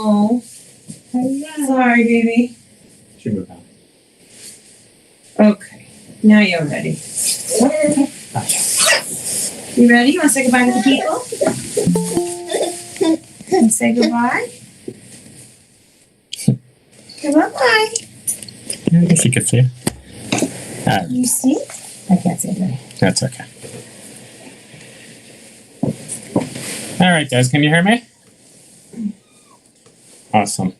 Hello. Sorry, baby. Should move on. Okay. Now you're ready. You ready? You want to say goodbye to the people? And say goodbye? Goodbye. I guess you could see it. You see? I can't see it. That's okay. All right, guys, can you hear me? Awesome.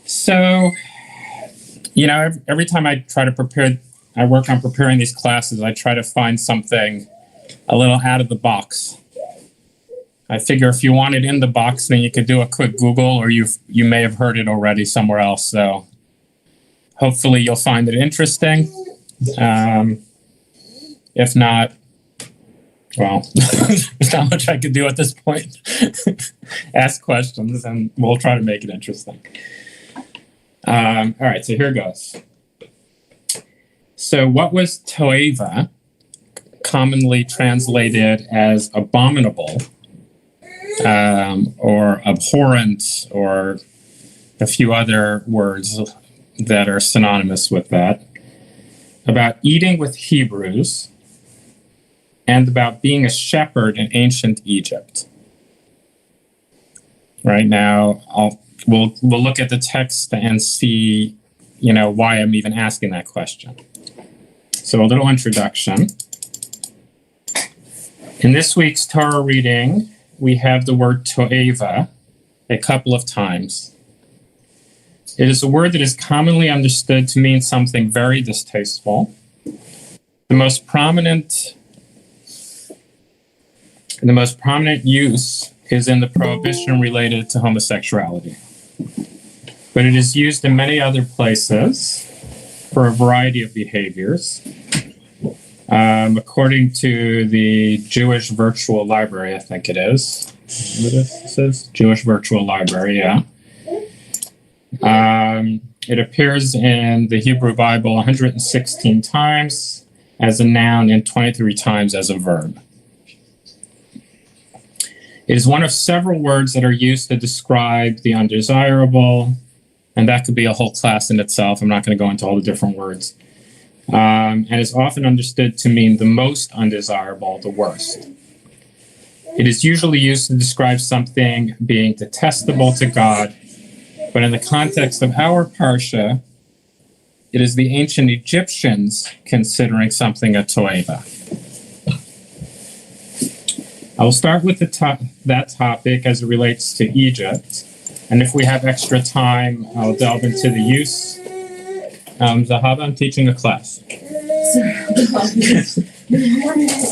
So, every time I try to prepare, I work on preparing these classes, I try to find something a little out of the box. I figure if you want it in the box, then you could do a quick Google, or you may have heard it already somewhere else. So hopefully you'll find it interesting. If not, well, there's not much I could do at this point. Ask questions, and we'll try to make it interesting. All right, so here goes. So what was toeva, commonly translated as abominable, or abhorrent, or a few other words that are synonymous with that, about eating with Hebrews, and about being a shepherd in ancient Egypt. Right now, we'll look at the text and see, why I'm even asking that question. So a little introduction. In this week's Torah reading, we have the word toeva a couple of times. It is a word that is commonly understood to mean something very distasteful. The most prominent use is in the prohibition related to homosexuality. But it is used in many other places for a variety of behaviors. According to the Jewish Virtual Library, I think it is. What it says? Jewish Virtual Library, yeah. It appears in the Hebrew Bible 116 times as a noun and 23 times as a verb. It is one of several words that are used to describe the undesirable, and that could be a whole class in itself. I'm not going to go into all the different words. And is often understood to mean the most undesirable, the worst. It is usually used to describe something being detestable to God, but in the context of our parsha, it is the ancient Egyptians considering something a toeva. I will start with that topic as it relates to Egypt, and if we have extra time, I'll delve into the use. Zahava, I'm teaching a class.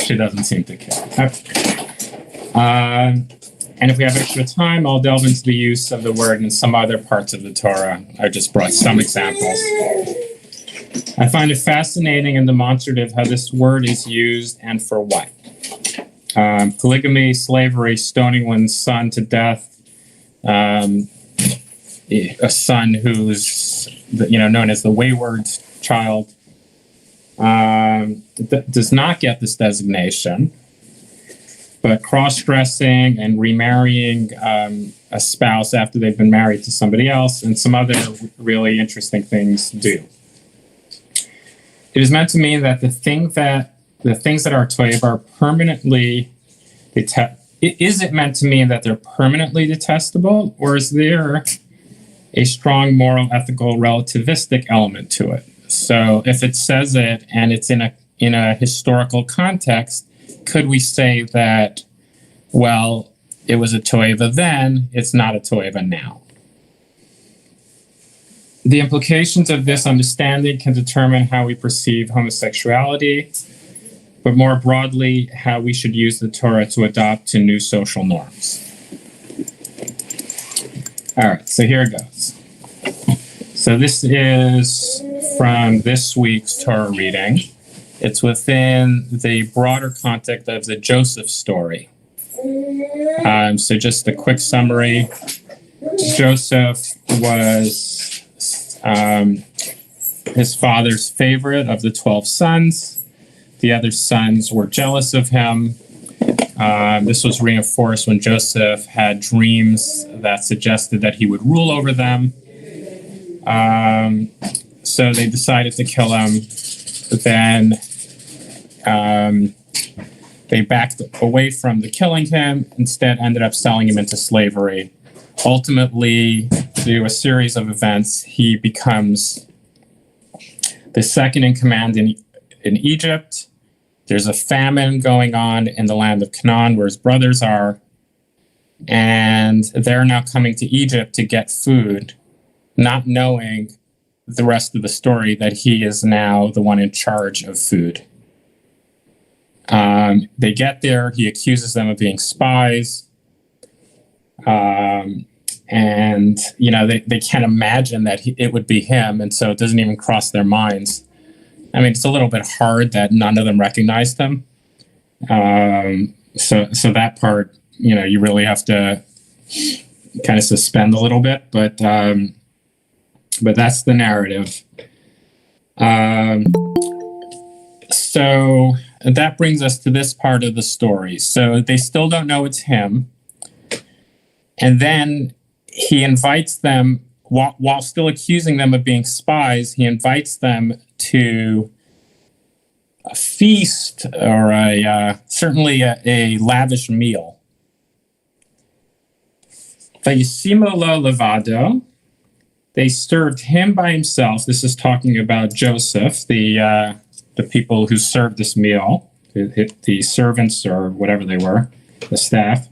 She doesn't seem to care. And if we have extra time, I'll delve into the use of the word in some other parts of the Torah. I just brought some examples. I find it fascinating and demonstrative how this word is used and for what. Polygamy, slavery, stoning one's son to death, a son who's known as the wayward child, does not get this designation. But cross-dressing and remarrying a spouse after they've been married to somebody else and some other really interesting things do. It is meant to mean that the things that are toiv are permanently is it meant to mean that they're permanently detestable, or is there a strong moral, ethical, relativistic element to it? So if it says it and it's in a historical context, could we say that, well, it was a toeva then, it's not a toeva now? The implications of this understanding can determine how we perceive homosexuality, but more broadly, how we should use the Torah to adopt to new social norms. All right, so here it goes. So this is from this week's Torah reading. It's within the broader context of the Joseph story. So just a quick summary. Joseph was his father's favorite of the 12 sons. The other sons were jealous of him. This was reinforced when Joseph had dreams that suggested that he would rule over them. So they decided to kill him. But then they backed away from the killing him, instead ended up selling him into slavery. Ultimately, through a series of events, he becomes the second in command in Egypt. There's a famine going on in the land of Canaan where his brothers are, and they're now coming to Egypt to get food, not knowing the rest of the story that he is now the one in charge of food. They get there, he accuses them of being spies, and they can't imagine that it would be him, and so it doesn't even cross their minds. I mean, it's a little bit hard that none of them recognized him. So that part, you really have to kind of suspend a little bit, but that's the narrative. So that brings us to this part of the story. So they still don't know it's him. And then he invites them, while still accusing them of being spies, he invites them to a feast or certainly a lavish meal. Vayisimo lo levado. They served him by himself. This is talking about Joseph, the people who served this meal, the servants or whatever they were, the staff,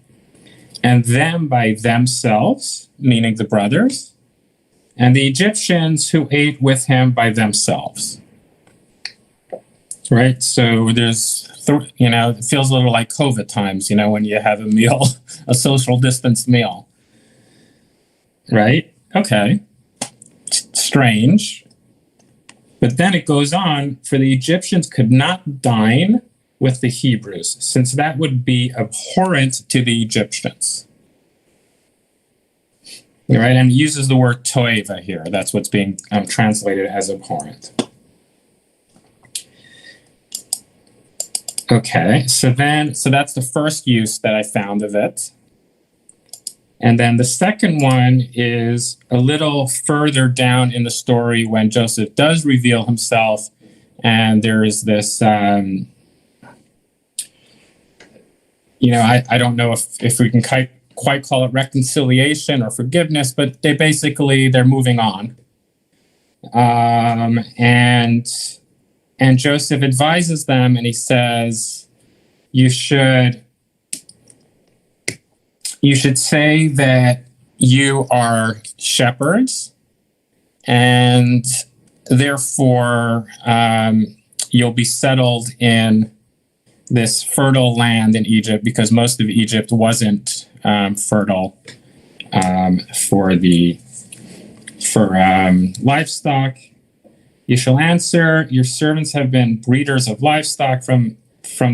and them by themselves, meaning the brothers, and the Egyptians who ate with him by themselves. Right? So there's, it feels a little like COVID times, when you have a meal, a social distance meal. Right? Okay. Strange. But then it goes on, for the Egyptians could not dine with the Hebrews, since that would be abhorrent to the Egyptians. Right? And it uses the word toeva here. That's what's being translated as abhorrent. Okay, so that's the first use that I found of it. And then the second one is a little further down in the story when Joseph does reveal himself, and there is this, I don't know if we can quite call it reconciliation or forgiveness, but they're moving on. And Joseph advises them, and he says, you should say that you are shepherds, and therefore you'll be settled in this fertile land in Egypt, because most of Egypt wasn't fertile for livestock. You shall answer, your servants have been breeders of livestock from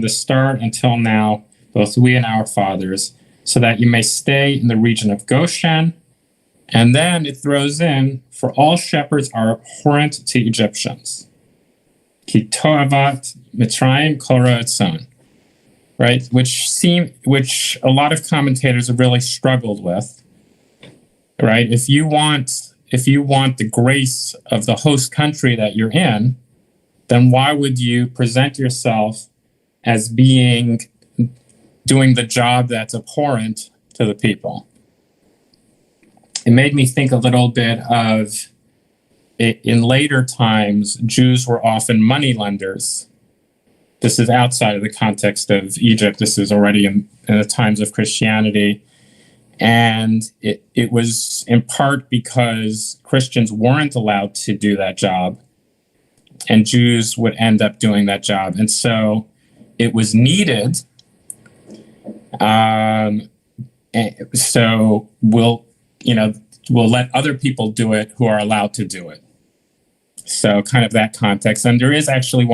the start until now, both we and our fathers, so that you may stay in the region of Goshen. And then it throws in, for all shepherds are abhorrent to Egyptians. Ki toavat Mitzrayim kol ro'etzon. Right? Which a lot of commentators have really struggled with. Right? If you want the grace of the host country that you're in, then why would you present yourself as doing the job that's abhorrent to the people? It made me think a little bit of, in later times, Jews were often money lenders. This is outside of the context of Egypt. This is already in the times of Christianity. And it was in part because Christians weren't allowed to do that job, and Jews would end up doing that job. And so it was needed. So we'll let other people do it who are allowed to do it. So kind of that context. And there is actually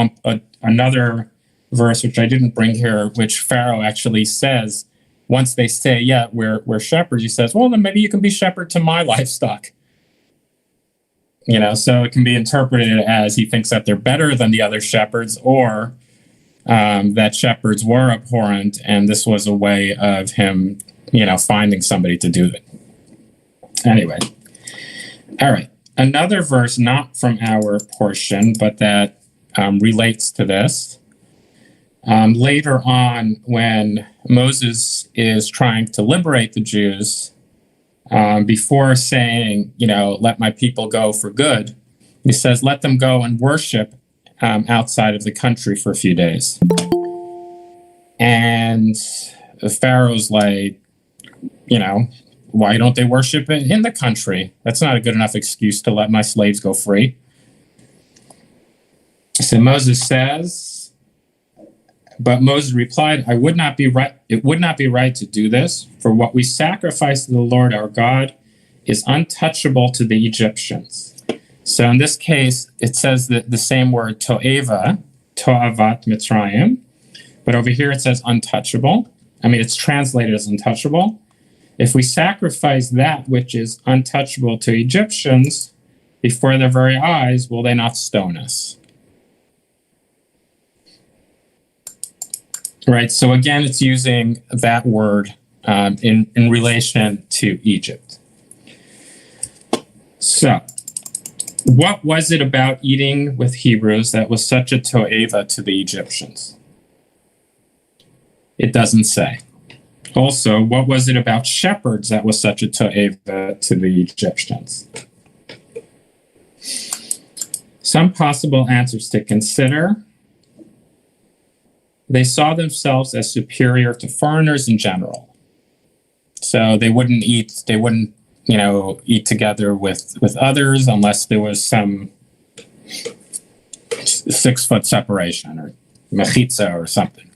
another verse, which I didn't bring here, which Pharaoh actually says, once they say, yeah, we're shepherds, he says, well, then maybe you can be shepherd to my livestock. So it can be interpreted as he thinks that they're better than the other shepherds, or that shepherds were abhorrent, and this was a way of him, finding somebody to do it. Anyway, all right. Another verse, not from our portion, but that relates to this. Later on, when Moses is trying to liberate the Jews, before saying, let my people go for good, he says, let them go and worship outside of the country for a few days. And the Pharaoh's like, why don't they worship in the country? That's not a good enough excuse to let my slaves go free. So Moses says, but Moses replied, it would not be right to do this, for what we sacrifice to the Lord our God is untouchable to the Egyptians. So in this case, it says that the same word to'eva, to'avat Mitzrayim, but over here it says untouchable. It's translated as untouchable. If we sacrifice that which is untouchable to Egyptians before their very eyes, will they not stone us? Right, so again, it's using that word in relation to Egypt. So, what was it about eating with Hebrews that was such a to'eva to the Egyptians? It doesn't say. Also, what was it about shepherds that was such a to'eva to the Egyptians? Some possible answers to consider. They saw themselves as superior to foreigners in general. So they wouldn't eat together with others unless there was some 6-foot separation or mechitza or something.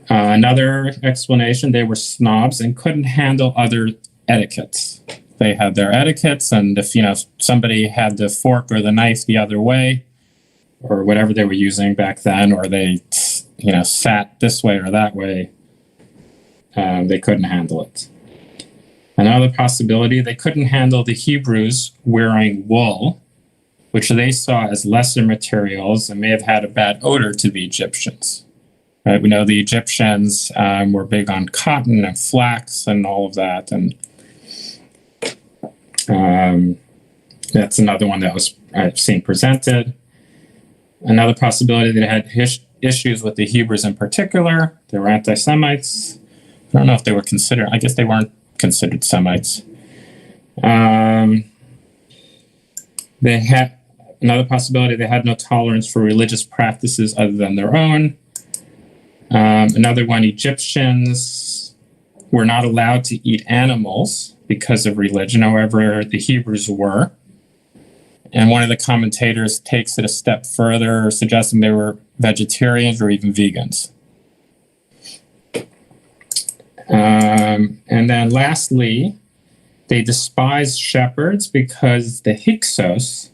Another explanation, they were snobs and couldn't handle other etiquettes. They had their etiquettes, and if somebody had the fork or the knife the other way, or whatever they were using back then, or they sat this way or that way, they couldn't handle it. Another possibility, they couldn't handle the Hebrews wearing wool, which they saw as lesser materials and may have had a bad odor to the Egyptians. Right? We know the Egyptians were big on cotton and flax and all of that, and that's another one that I've seen presented. Another possibility, they had issues with the Hebrews in particular. They were anti-Semites. I don't know if they were considered, I guess they weren't considered Semites. They had another possibility, they had no tolerance for religious practices other than their own. Another one, Egyptians were not allowed to eat animals because of religion. However, the Hebrews were. And one of the commentators takes it a step further, suggesting they were vegetarians or even vegans. And then lastly, they despised shepherds because the Hyksos,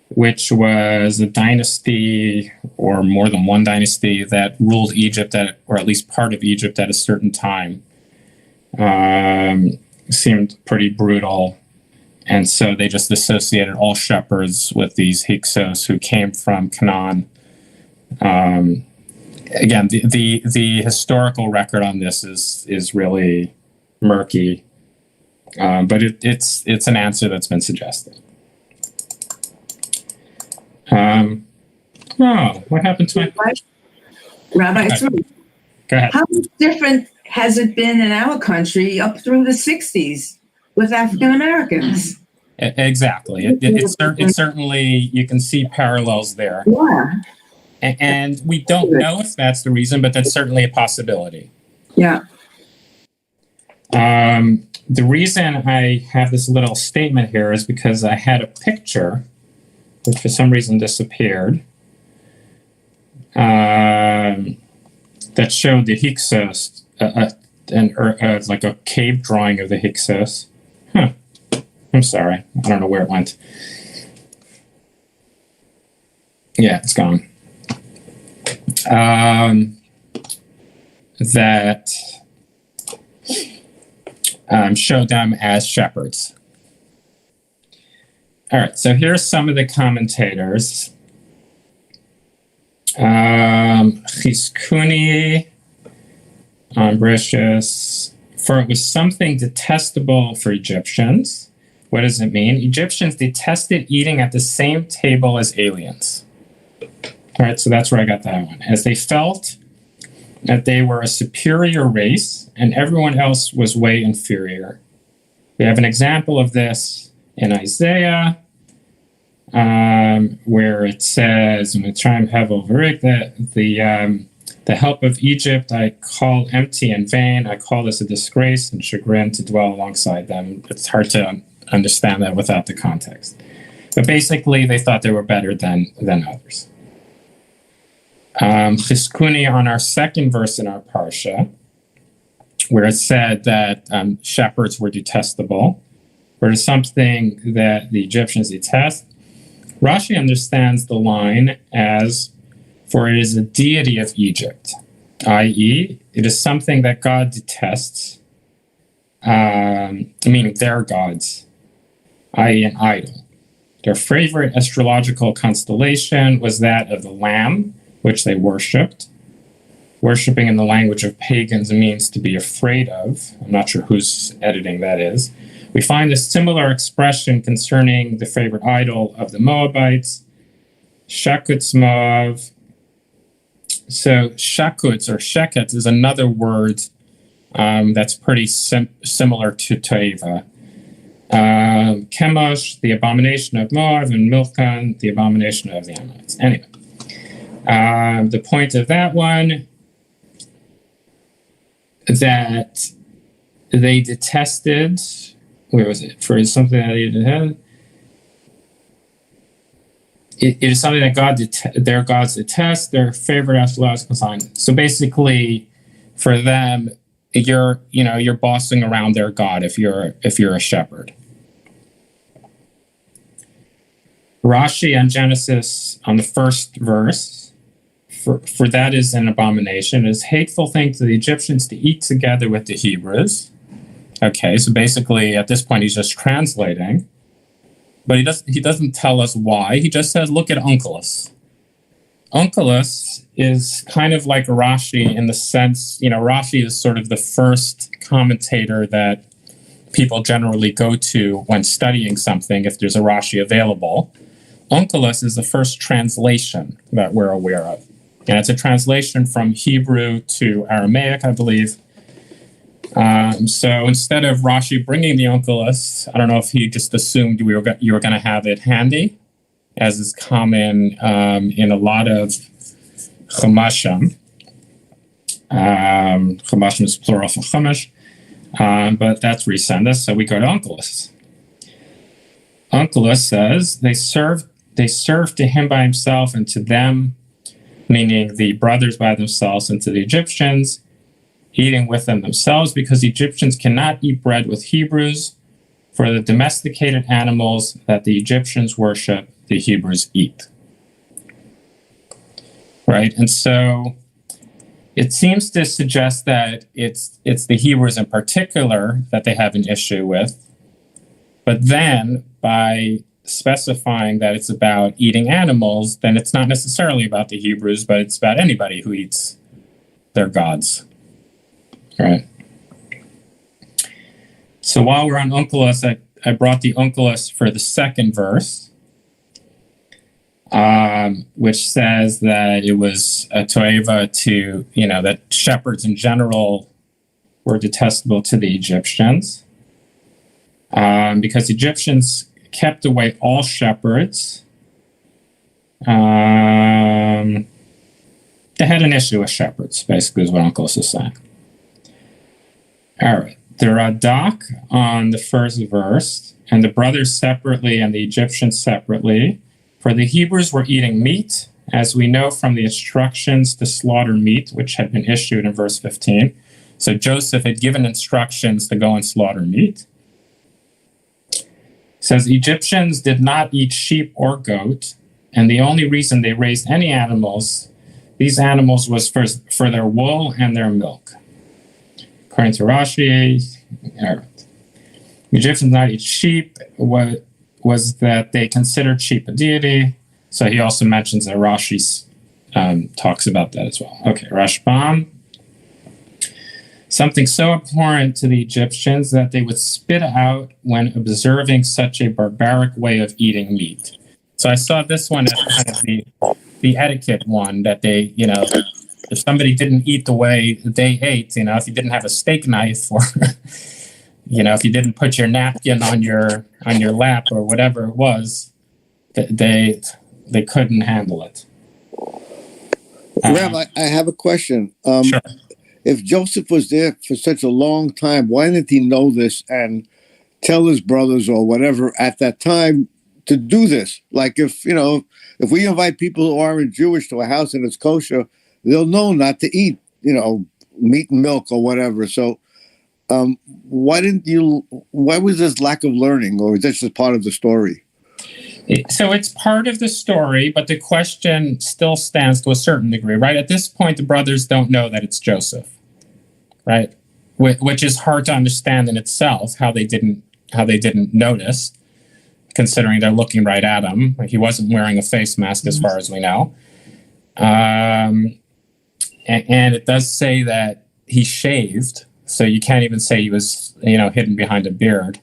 which was a dynasty or more than one dynasty that ruled Egypt, or at least part of Egypt at a certain time, seemed pretty brutal. And so they just associated all shepherds with these Hyksos who came from Canaan. Again, the historical record on this is really murky, but it's an answer that's been suggested. What happened to my... Rabbi, go ahead. How different has it been in our country up through the 60s with African Americans? Exactly. It certainly, you can see parallels there. Yeah. And we don't know if that's the reason, but that's certainly a possibility. Yeah. The reason I have this little statement here is because I had a picture, which for some reason disappeared, that showed the Hyksos, like a cave drawing of the Hyksos. I'm sorry. I don't know where it went. Yeah, it's gone. That showed them as shepherds. All right, so here's some of the commentators. Chizkuni, Ambricius, for it was something detestable for Egyptians. What does it mean? Egyptians detested eating at the same table as aliens. All right, so that's where I got that one. As they felt that they were a superior race and everyone else was way inferior. We have an example of this in Isaiah, where it says, I'm going to try and have over it, that the help of Egypt I call empty and vain. I call this a disgrace and chagrin to dwell alongside them. It's hard to understand that without the context. But basically, they thought they were better than others. Chizkuni on our second verse in our parsha, where it said that shepherds were detestable, or something that the Egyptians detest. Rashi understands the line as, for it is a deity of Egypt, i.e., it is something that God detests, meaning their gods, i.e., an idol. Their favorite astrological constellation was that of the Lamb, which they worshipped. Worshipping in the language of pagans means to be afraid of. I'm not sure whose editing that is. We find a similar expression concerning the favorite idol of the Moabites, Shakut's Moab. So Shakuts or Sheket is another word that's pretty similar to Toeva. Chemosh, the abomination of Moab, and Milchan, the abomination of the Ammonites. Anyway, the point of that one, that they detested, where was it? For something that they had. It is something that their gods detest, their favorite astrological sign. So basically, for them, you're bossing around their god if you're a shepherd. Rashi on Genesis on the first verse, for that is an abomination. It is a hateful thing to the Egyptians to eat together with the Hebrews. Okay, so basically at this point he's just translating. But he doesn't tell us why. He just says, look at Onkelos. Onkelos is kind of like Rashi in the sense, Rashi is sort of the first commentator that people generally go to when studying something if there's a Rashi available. Onkelos is the first translation that we're aware of. And it's a translation from Hebrew to Aramaic, I believe. So instead of Rashi bringing the Onkelos, I don't know if he just assumed you were going to have it handy, as is common in a lot of Chumashim. Chumashim is plural for Chumash, but that's Resendus, so we go to Onkelos. Onkelos says, they served to him by himself and to them, meaning the brothers by themselves, and to the Egyptians, eating with them themselves, because Egyptians cannot eat bread with Hebrews, for the domesticated animals that the Egyptians worship, the Hebrews eat. Right? And so it seems to suggest that it's the Hebrews in particular that they have an issue with. But then by specifying that it's about eating animals, then it's not necessarily about the Hebrews, but it's about anybody who eats their gods. Right. So while we're on Onkelos, I brought the Onkelos for the second verse, which says that it was a toeva to, that shepherds in general were detestable to the Egyptians, because Egyptians kept away all shepherds. They had an issue with shepherds, basically, is what Onkelos is saying. All right, the Radak on the first verse, and the brothers separately and the Egyptians separately, for the Hebrews were eating meat, as we know from the instructions to slaughter meat, which had been issued in verse 15. So Joseph had given instructions to go and slaughter meat. It says, Egyptians did not eat sheep or goat, and the only reason they raised any animals, these animals was for their wool and their milk. According to Rashi, Egyptians not eat sheep was that they considered sheep a deity. So he also mentions that Rashi's talks about that as well. Okay, Rashbam. Something so abhorrent to the Egyptians that they would spit out when observing such a barbaric way of eating meat. So I saw this one as kind of the etiquette one, that they, if somebody didn't eat the way they ate, if you didn't have a steak knife, or if you didn't put your napkin on your lap or whatever it was, they couldn't handle it. Rabbi, I have a question. Sure. If Joseph was there for such a long time, why didn't he know this and tell his brothers or whatever at that time to do this? Like if we invite people who aren't Jewish to a house and it's kosher, they'll know not to eat, meat and milk or whatever. So why was this lack of learning, or is this just part of the story? So it's part of the story, but the question still stands to a certain degree, right? At this point, the brothers don't know that it's Joseph, right? Which is hard to understand in itself, how they didn't notice, considering they're looking right at him. Like, he wasn't wearing a face mask, as far as we know. And it does say that he shaved, so you can't even say he was, hidden behind a beard.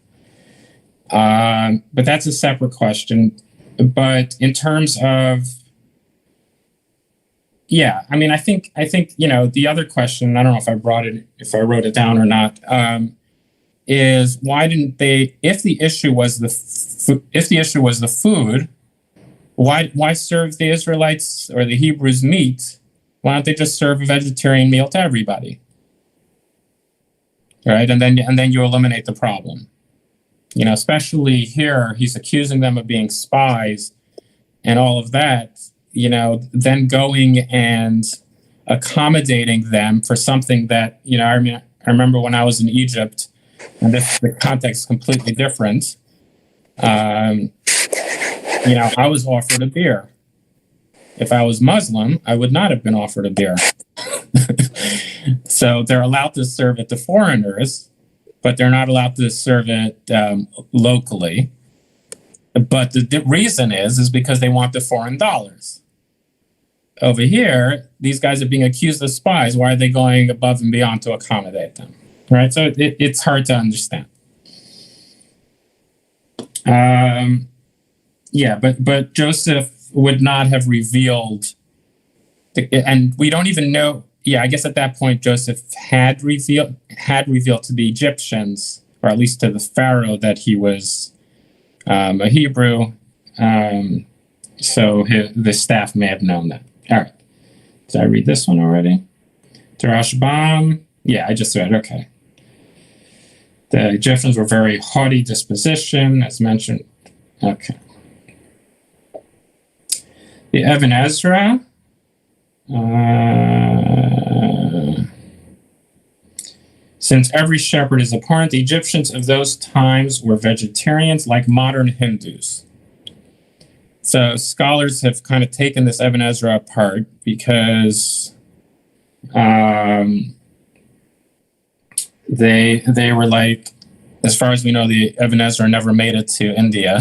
But that's a separate question. But in terms of, I think the other question, I don't know if I wrote it down or not, is why didn't they? If the issue was the food, why serve the Israelites or the Hebrews meat? Why don't they just serve a vegetarian meal to everybody? Right, and then you eliminate the problem. Especially here, he's accusing them of being spies and all of that, then going and accommodating them for something that, I remember when I was in Egypt, and the context is completely different. I was offered a beer. If I was Muslim, I would not have been offered a beer. So they're allowed to serve it to foreigners, but they're not allowed to serve it locally. But the reason is because they want the foreign dollars. Over here, these guys are being accused of spies. Why are they going above and beyond to accommodate them? Right? So it's hard to understand. But Joseph would not have revealed, and we don't even know. Yeah, I guess at that point Joseph had revealed to the Egyptians, or at least to the Pharaoh, that he was a Hebrew. So the staff may have known that. All right. Did I read this one already? Rashbam. Yeah, I just read. Okay. The Egyptians were very haughty disposition, as mentioned. Okay. The Ibn Ezra. Since every shepherd is abhorrent, the Egyptians of those times were vegetarians like modern Hindus. So scholars have kind of taken this Ibn Ezra apart because they were like, as far as we know, the Ibn Ezra never made it to India.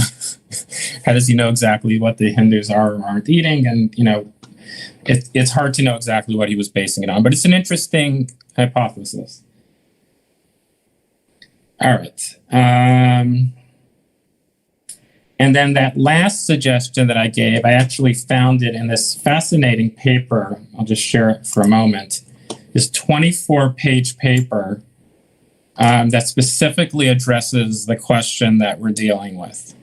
How does he know exactly what the Hindus are or aren't eating? And, it's hard to know exactly what he was basing it on, but it's an interesting hypothesis. All right. And then that last suggestion that I gave, I actually found it in this fascinating paper. I'll just share it for a moment. This 24-page paper that specifically addresses the question that we're dealing with.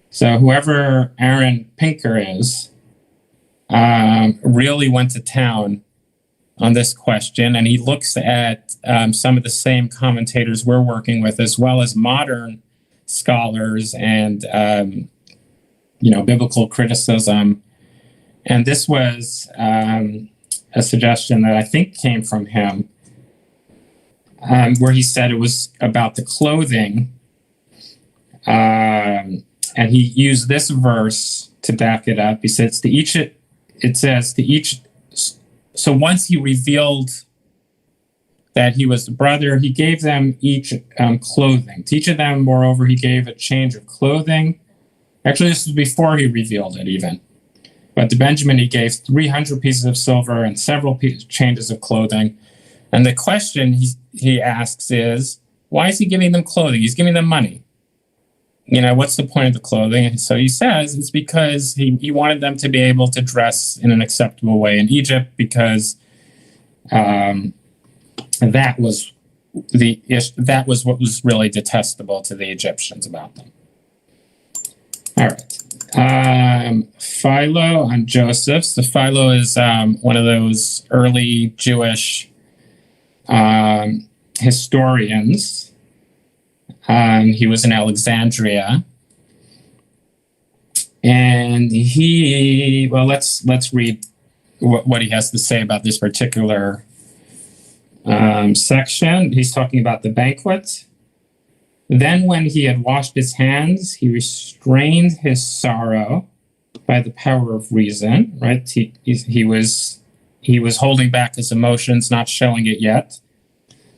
So whoever Aaron Pinker is really went to town on this question, and he looks at some of the same commentators we're working with, as well as modern scholars and biblical criticism. And this was a suggestion that I think came from him, where he said it was about the clothing, and he used this verse to back it up. He says so once he revealed that he was the brother, he gave them each clothing. To each of them, moreover, he gave a change of clothing. Actually, this was before he revealed it even. But to Benjamin, he gave 300 pieces of silver and several changes of clothing. And the question he asks is, why is he giving them clothing? He's giving them money. What's the point of the clothing? And so he says it's because he wanted them to be able to dress in an acceptable way in Egypt, because that was what was really detestable to the Egyptians about them. All right. Philo on Joseph. So Philo is one of those early Jewish historians. He was in Alexandria, and let's read what he has to say about this particular section. He's talking about the banquet. Then when he had washed his hands, he restrained his sorrow by the power of reason, right? He was holding back his emotions, not showing it yet.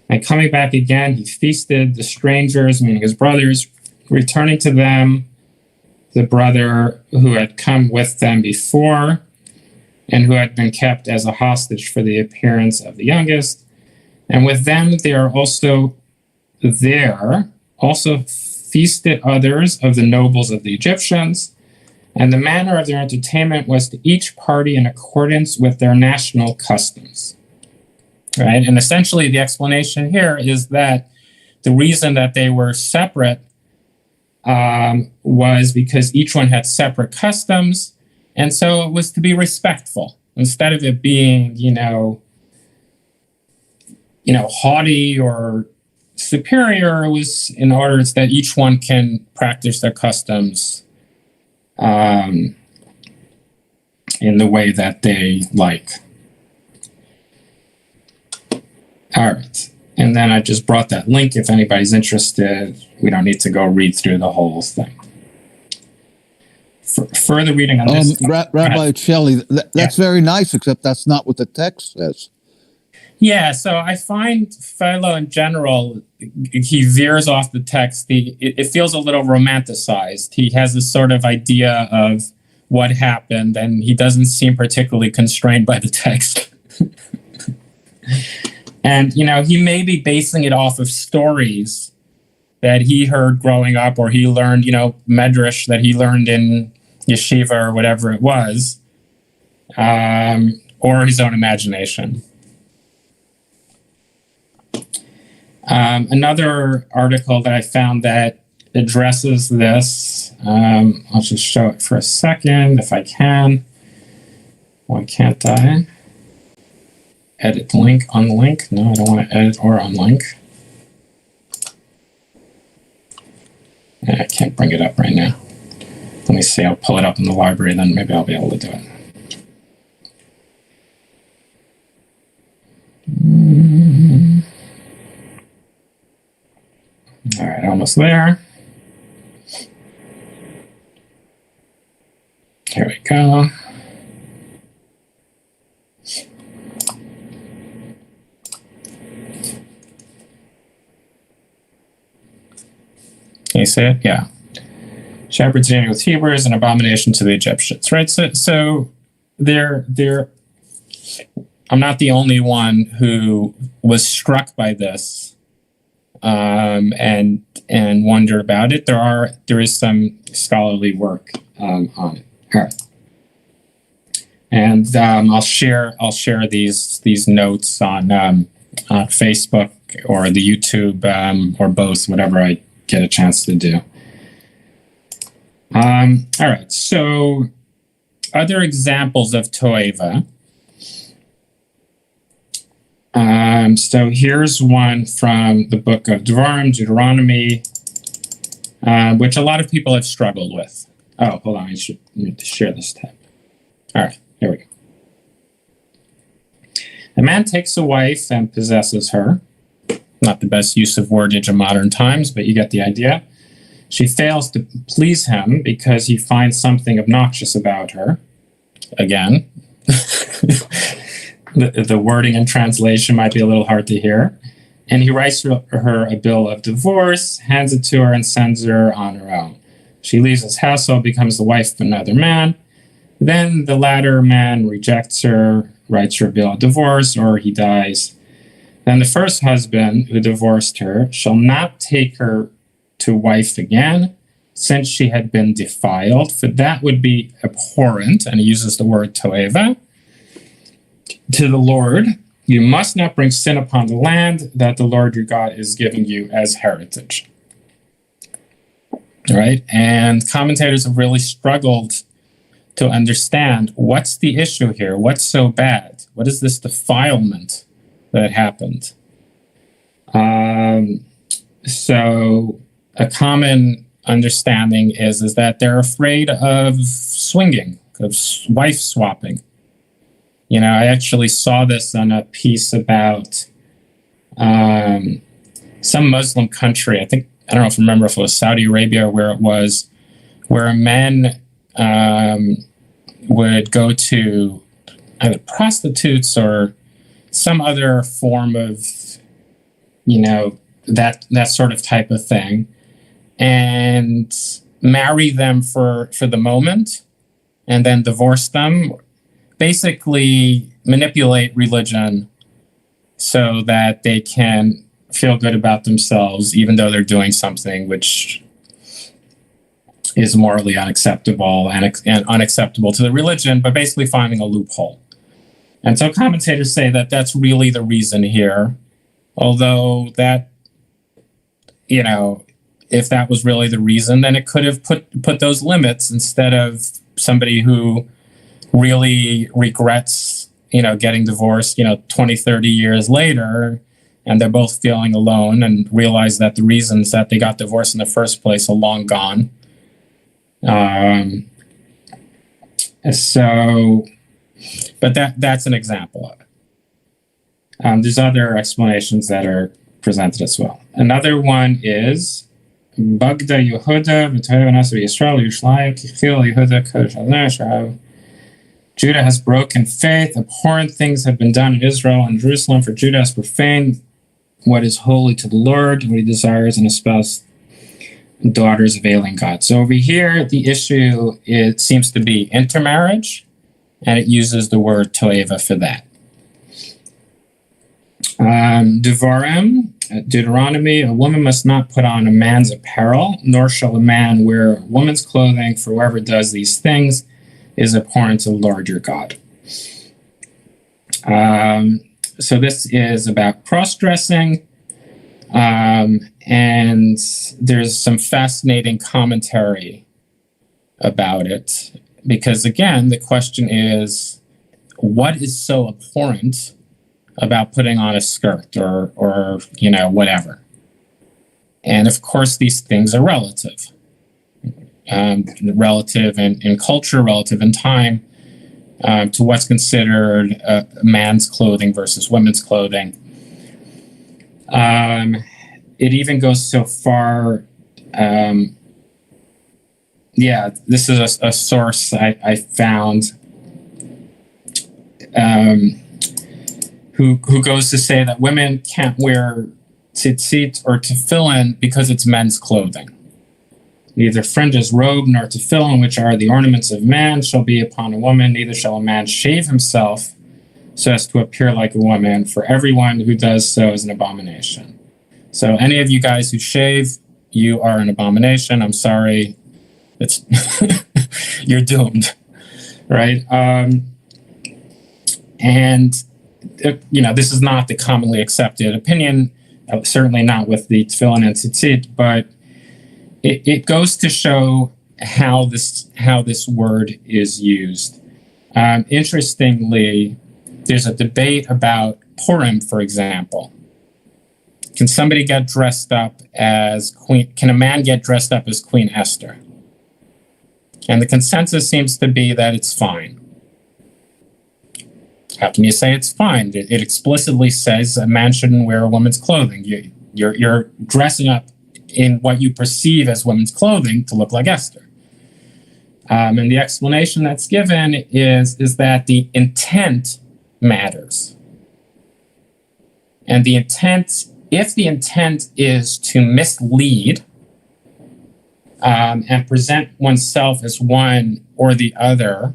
And coming back again, he feasted the strangers, meaning his brothers, returning to them the brother who had come with them before and who had been kept as a hostage for the appearance of the youngest. And with them there also feasted others of the nobles of the Egyptians, and the manner of their entertainment was to each party in accordance with their national customs. Right? And essentially the explanation here is that the reason that they were separate was because each one had separate customs, and so it was to be respectful. Instead of it being, haughty or superior, it was in order that each one can practice their customs in the way that they like. All right. And then I just brought that link if anybody's interested. We don't need to go read through the whole thing. Further reading on this. Rabbi Shelley, that's very nice, except that's not what the text says. Yeah, so I find Philo in general, he veers off the text. It feels a little romanticized. He has this sort of idea of what happened, and he doesn't seem particularly constrained by the text. And, he may be basing it off of stories that he heard growing up, or he learned, medrash that he learned in yeshiva or whatever it was, or his own imagination. Another article that I found that addresses this, I'll just show it for a second if I can. Why can't I? Edit link, unlink. No, I don't want to edit or unlink. I can't bring it up right now. Let me see, I'll pull it up in the library, then maybe I'll be able to do it. All right, almost there. Here we go. Can you see it? Yeah. Shepherds eating with Hebrews, an abomination to the Egyptians, right? So they're I'm not the only one who was struck by this and wondered about it. There is some scholarly work on it. All right. And I'll share these notes on Facebook or the YouTube or both, whatever I get a chance to do. All right, so other examples of toeva. So here's one from the book of Dvar, Deuteronomy, which a lot of people have struggled with. Oh, hold on, I need to share this tab. All right, here we go. A man takes a wife and possesses her. Not the best use of wordage in modern times, but you get the idea. She fails to please him because he finds something obnoxious about her. Again, the wording and translation might be a little hard to hear. And he writes her a bill of divorce, hands it to her, and sends her on her own. She leaves his household, becomes the wife of another man. Then the latter man rejects her, writes her bill of divorce, or he dies. Then the first husband who divorced her shall not take her to wife again, since she had been defiled, for that would be abhorrent, and he uses the word toeva, to the Lord. You must not bring sin upon the land that the Lord your God is giving you as heritage. Right? And commentators have really struggled to understand what's the issue here? What's so bad? What is this defilement that happened? So a common understanding is that they're afraid of swinging, of wife swapping. You know, I actually saw this on a piece about some Muslim country. I don't know if you remember if it was Saudi Arabia or where it was, where men would go to either prostitutes or some other form of, you know, that sort of type of thing, and marry them for the moment and then divorce them. Basically manipulate religion so that they can feel good about themselves, even though they're doing something which is morally unacceptable and unacceptable to the religion, but basically finding a loophole. And so commentators say that that's really the reason here, although that, you know, if that was really the reason, then it could have put those limits instead of somebody who really regrets, you know, getting divorced, you know, 20, 30 years later, and they're both feeling alone and realize that the reasons that they got divorced in the first place are long gone. But that's an example of it. There's other explanations that are presented as well. Another one is Bagda Yehuda v'Toyvanasa Yisrael Yerushalayim Kichil Yehuda Kodesh Adonai. Judah has broken faith. Abhorrent things have been done in Israel and Jerusalem, for Judah has profaned what is holy to the Lord, what he desires in a spouse, daughters of alien God. So over here, the issue seems to be intermarriage, and it uses the word toeva for that. Dvarim, Deuteronomy, a woman must not put on a man's apparel, nor shall a man wear woman's clothing, for whoever does these things is abhorrent to the Lord your God. So this is about cross-dressing, and there's some fascinating commentary about it, because again, the question is, what is so abhorrent about putting on a skirt or you know, whatever? And of course, these things are relative. Relative in culture, relative in time, to what's considered man's clothing versus women's clothing. It even goes so far. This is a source I found who goes to say that women can't wear tzitzit or tefillin because it's men's clothing. Neither fringes, robe, nor tefillin, which are the ornaments of man, shall be upon a woman. Neither shall a man shave himself so as to appear like a woman, for everyone who does so is an abomination. So any of you guys who shave, you are an abomination. I'm sorry. It's you're doomed, right? You know, this is not the commonly accepted opinion, certainly not with the tefillin and tzitzit, but it goes to show how this word is used. Interestingly, there's a debate about Purim, for example. Can somebody get dressed up as Queen? Can a man get dressed up as Queen Esther? And the consensus seems to be that it's fine. How can you say it's fine? It explicitly says a man shouldn't wear a woman's clothing. You're dressing up in what you perceive as women's clothing to look like Esther. And the explanation that's given is that the intent matters. And the intent, if the intent is to mislead and present oneself as one or the other,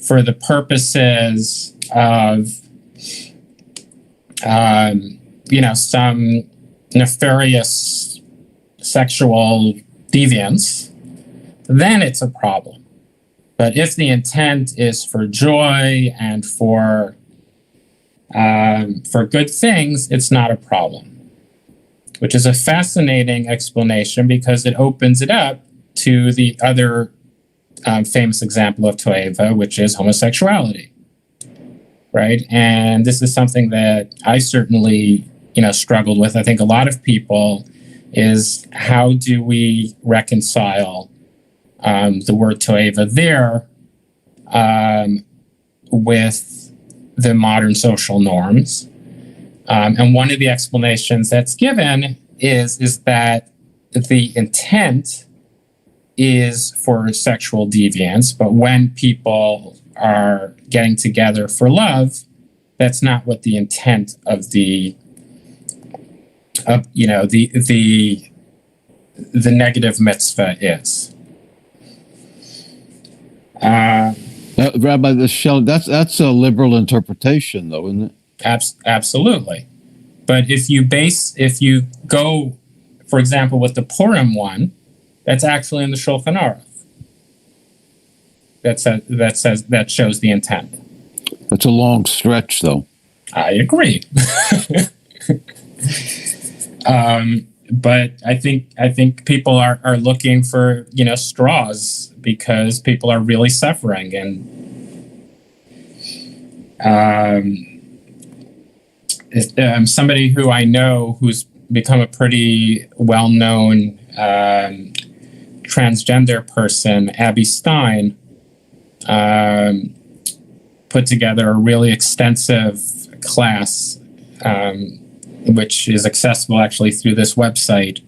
for the purposes of, some nefarious sexual deviance, then it's a problem. But if the intent is for joy and for good things, it's not a problem, which is a fascinating explanation because it opens it up to the other famous example of toeva, which is homosexuality, right? And this is something that I certainly, struggled with. I think a lot of people is how do we reconcile the word toeva there with the modern social norms. And one of the explanations that's given is that the intent is for sexual deviance, but when people are getting together for love, that's not what the intent of the negative mitzvah is. Rabbi, that's a liberal interpretation, though, isn't it? Absolutely. But if you go, for example, with the Purim one, that's actually in the Shulchan Aruch. That shows the intent. It's a long stretch, though. I agree. But I think people are looking for straws because people are really suffering, and somebody who I know who's become a pretty well-known transgender person, Abby Stein, put together a really extensive class, which is accessible actually through this website,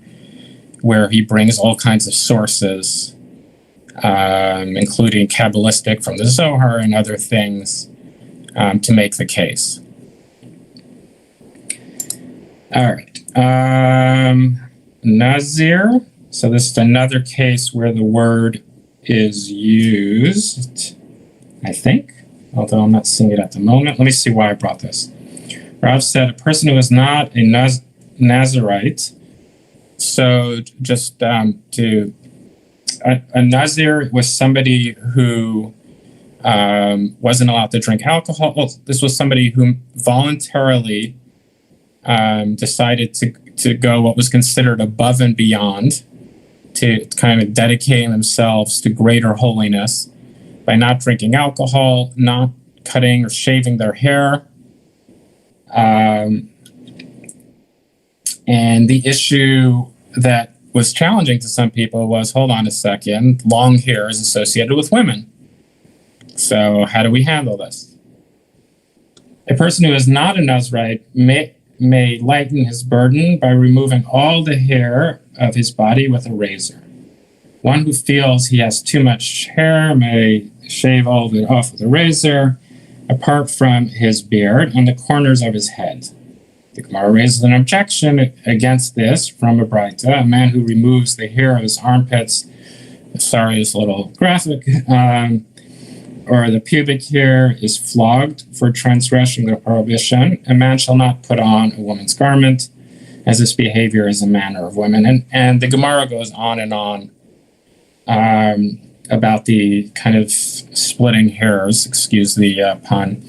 where he brings all kinds of sources, including Kabbalistic from the Zohar and other things, to make the case. All right. Nazir. So this is another case where the word is used, I think, although I'm not seeing it at the moment. Let me see why I brought this. Rav said a person who is not a Nazirite. So just a Nazir was somebody who wasn't allowed to drink alcohol. Well, this was somebody who voluntarily decided to go what was considered above and beyond, to kind of dedicating themselves to greater holiness by not drinking alcohol, not cutting or shaving their hair. And the issue that was challenging to some people was, hold on a second, long hair is associated with women. So how do we handle this? A person who is not a Nazirite may lighten his burden by removing all the hair of his body with a razor. One who feels he has too much hair may shave all of it off with a razor, apart from his beard and the corners of his head. The Gemara raises an objection against this from a Braita. A man who removes the hair of his armpits, sorry, it's a little graphic, or the pubic hair is flogged for transgressing the prohibition. A man shall not put on a woman's garment, as this behavior is a manner of women. And the Gemara goes on and on about the kind of splitting hairs, excuse the pun,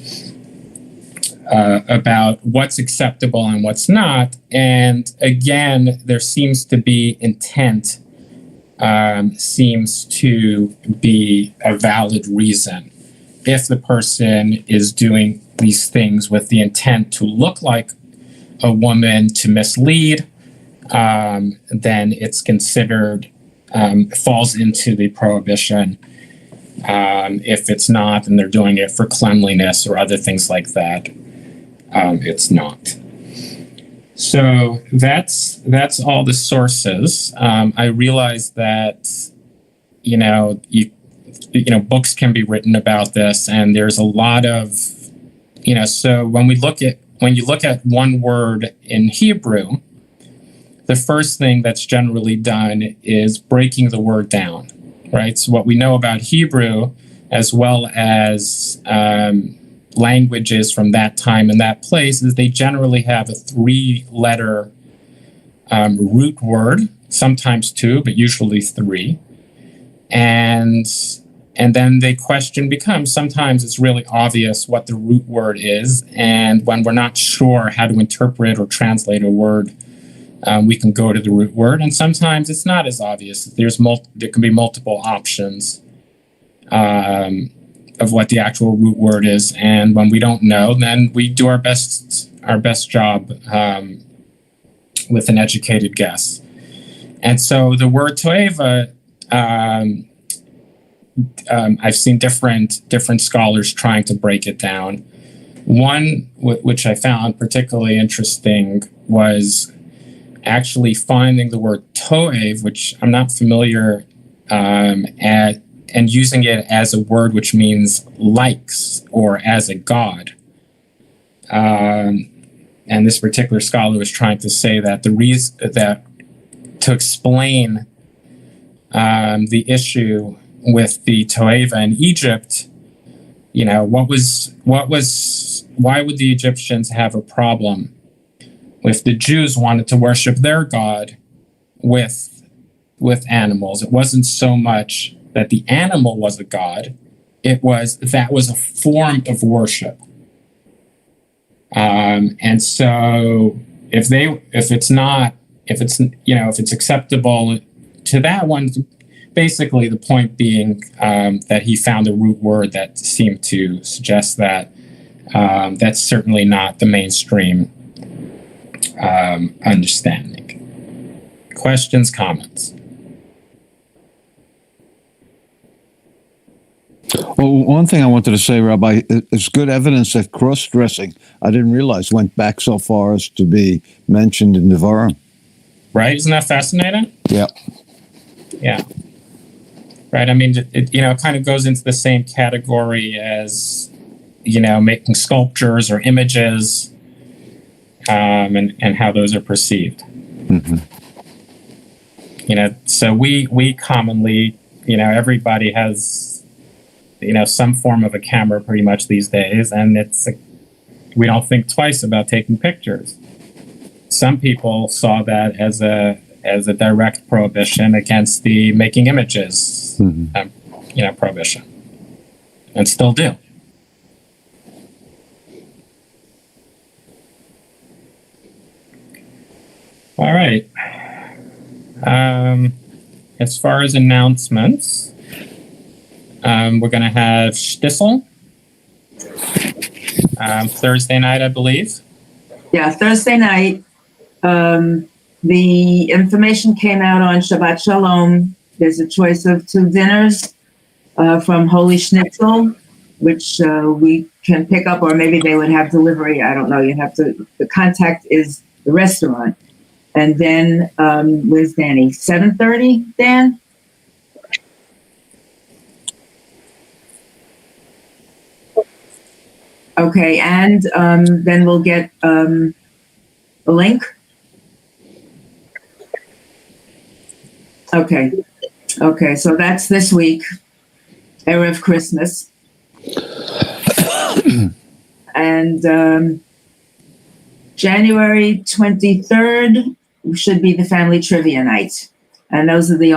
about what's acceptable and what's not. And again, there seems to be intent, seems to be a valid reason. If the person is doing these things with the intent to look like a woman, to mislead, then it's considered, falls into the prohibition. If it's not, and they're doing it for cleanliness or other things like that, it's not. So that's all the sources. I realize that, books can be written about this, and there's a lot of, so when you look at one word in Hebrew, the first thing that's generally done is breaking the word down, right? So what we know about Hebrew as well as languages from that time and that place, is they generally have a 3-letter root word, sometimes 2, but usually 3. And then the question becomes, sometimes it's really obvious what the root word is, and when we're not sure how to interpret or translate a word, we can go to the root word, and sometimes it's not as obvious. There can be multiple options of what the actual root word is, and when we don't know, then we do our best job with an educated guess. And so the word toeva, I've seen different scholars trying to break it down. One which I found particularly interesting was actually finding the word toev, which I'm not familiar and using it as a word which means likes or as a god. And this particular scholar was trying to say that the reason that to explain the issue with the toeva in Egypt, why would the Egyptians have a problem if the Jews wanted to worship their god with animals? It wasn't so much that the animal was a god; that was a form of worship. And so, if it's acceptable to that one, basically the point being that he found a root word that seemed to suggest that that's certainly not the mainstream understanding. Questions, comments? Well, one thing I wanted to say, Rabbi, is good evidence that cross-dressing, I didn't realize, went back so far as to be mentioned in Dvar. Right? Isn't that fascinating? Yeah. Yeah. Right. I mean, it kind of goes into the same category as, making sculptures or images, and how those are perceived. Mm-hmm. So we commonly, everybody has, some form of a camera pretty much these days, and we don't think twice about taking pictures. Some people saw that as a direct prohibition against the making images, prohibition, and still do. All right. As far as announcements, we're going to have Shtisel Thursday night, I believe. Yeah, Thursday night. The information came out on Shabbat Shalom. There's a choice of 2 dinners from Holy Schnitzel, which we can pick up, or maybe they would have delivery. I don't know. The contact is the restaurant. And then, where's Danny? 7:30, Dan? Okay, and then we'll get a link. Okay, so that's this week, Erev Christmas. And January 23rd should be the family trivia night. And those are the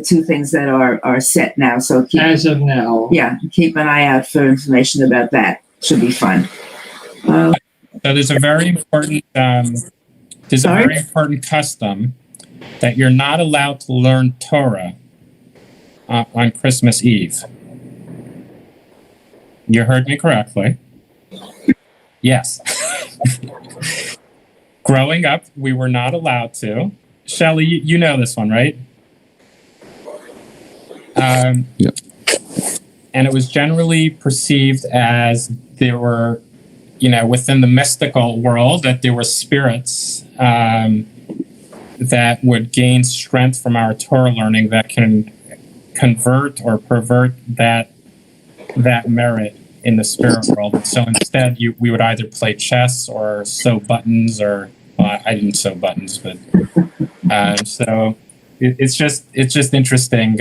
2 things that are set now. So as of now. Yeah, keep an eye out for information about that. Should be fun. So there's a very important custom that you're not allowed to learn Torah on Christmas Eve. You heard me correctly. Yes. Growing up, we were not allowed to. Shelley, you know this one, right? Yep. And it was generally perceived as there were, within the mystical world, that there were spirits that would gain strength from our Torah learning that can convert or pervert that merit in the spirit world. And so instead, we would either play chess or sew buttons, or I didn't sew buttons, but so it's just interesting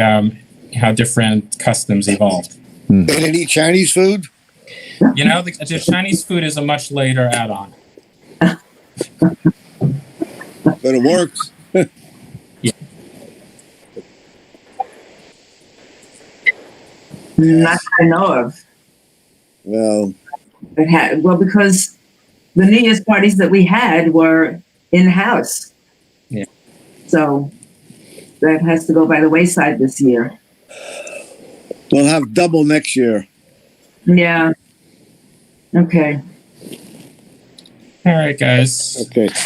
how different customs evolved. They didn't eat Chinese food? You know, the Chinese food is a much later add-on. But it works. Not that I know of. Well, Because the New Year's parties that we had were in-house. Yeah. So that has to go by the wayside this year. we'll have double next year. Yeah. Okay. All right, guys. Okay.